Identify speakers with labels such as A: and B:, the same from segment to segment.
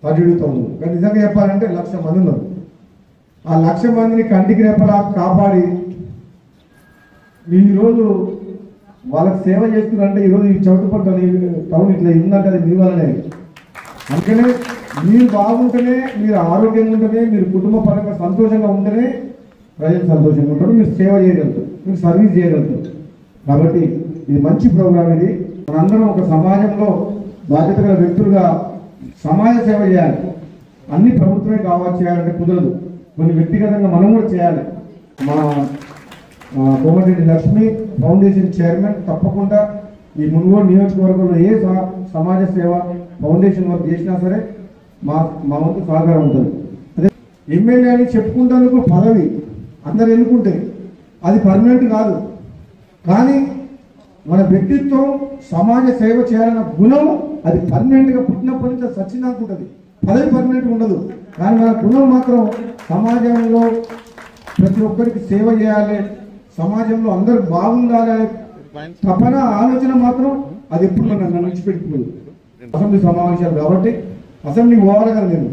A: 32,000. కానీ నిజంగా చెప్పాలంటే 1,00,000 మంది ఉన్నారు. ఆ 1,00,000 మందిని కంటికి రేపలా కాపాడి ఈరోజు వాళ్ళకి సేవ చేస్తున్నారంటే ఈరోజు ఈ చౌటుపట్టు టౌన్ ఇట్లా ఉందంటే అది మీ వల్లనే. అందుకనే మీరు బాగుంటేనే, మీరు ఆరోగ్యంగా ఉంటేనే, మీరు కుటుంబ పరంగా సంతోషంగా ఉంటేనే ప్రజలు సంతోషంగా ఉంటారు, మీరు సేవ చేయగలుగుతారు, మీరు సర్వీస్ చేయగలుగుతారు. కాబట్టి ఇది మంచి ప్రోగ్రామ్. ఇది మనందరం ఒక సమాజంలో బాధ్యత గల వ్యక్తులుగా సమాజ సేవ చేయాలి. అన్ని ప్రభుత్వమే కావాలి చేయాలంటే కుదరదు, కొన్ని వ్యక్తిగతంగా మనం కూడా చేయాలి. మా కోమటిరెడ్డి లక్ష్మి ఫౌండేషన్ చైర్మన్ తప్పకుండా ఈ మునుగోడు నియోజకవర్గంలో ఏ సమాజ సేవ ఫౌండేషన్ వర్క్ చేసినా సరే మా వంతు సహకారం ఉంటుంది. అదే ఎమ్మెల్యే అని చెప్పుకుంటేందుకు పదవి అందరు ఎన్నుకుంటే అది పర్మనెంట్ కాదు. కానీ మన వ్యక్తిత్వం సమాజ సేవ చేయాలన్న గుణం అది పర్మనెంట్గా పుట్టినప్పటి నుంచి అది సచ్చినాకు ఉంటుంది. పదవి పర్మనెంట్ ఉండదు, కానీ మన గుణం మాత్రం సమాజంలో ప్రతి ఒక్కరికి సేవ చేయాలి, సమాజంలో అందరు బాగుండాలి తపన ఆలోచన మాత్రం అది ఎప్పుడు నన్ను విడిచిపెట్టుకోదు. అసెంబ్లీ సమావేశాలు కాబట్టి అసెంబ్లీ పోవాలి కదా, నేను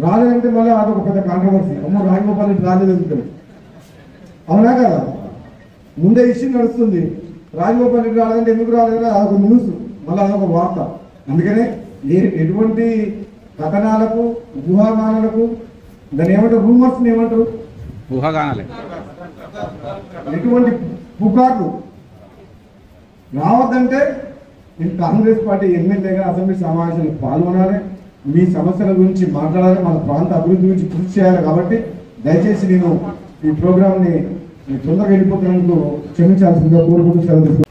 A: రాలేదంటే మళ్ళీ అదొక పెద్ద కాంట్రవర్సీ. అమ్మో రాజగోపాల్ రెడ్డి రాలేదంటారు, అవునా కదా? ముందే ఇష్యూ నడుస్తుంది, రాజగోపాల్ రెడ్డి రాలేదంటే ఎందుకు రాలేదు అదొక న్యూస్, మళ్ళీ అదొక వార్త. అందుకనే ఎటువంటి కథనాలకు ఊహాగానాలకు దాన్ని ఏమంటారు, రూమర్స్ ఏమంటారు,
B: ఊహాగానాలే,
A: ఎటువంటి పుకార్లు రావద్దంటే నేను కాంగ్రెస్ పార్టీ ఎమ్మెల్యేగా అసెంబ్లీ సమావేశాలకు పాల్గొనాలి, మీ సమస్యల గురించి మాట్లాడాలి, మన ప్రాంత అభివృద్ధి గురించి కృషి చేయాలి. కాబట్టి దయచేసి నేను ఈ ప్రోగ్రామ్ని తొందరగా వెళ్ళిపోతున్నందుకు క్షమించాల్సిందిగా కోరుకుంటూ సెలవు తీసుకుంటాను.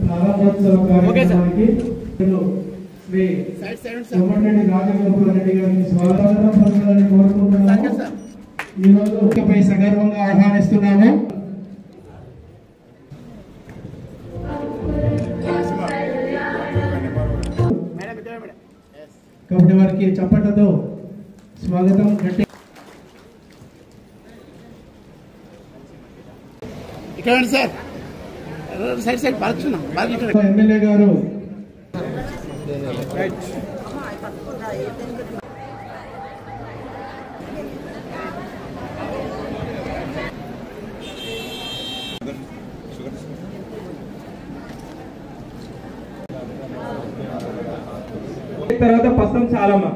A: ప్రారంభోత్సవ కార్యక్రమానికి శ్రీ కోమటిరెడ్డి రాజగోపాల్ రెడ్డి గారిని స్వాగతం పలకాలని కోరుకుంటున్నాము. ఈరోజు పై సగర్వంగా ఆహ్వానిస్తున్నాము. కాబట్టి వారికి చప్పట్లతో స్వాగతం. గట్టి ఎమ్మెల్యే గారు
C: తర్వాత పసం చాలమ్మ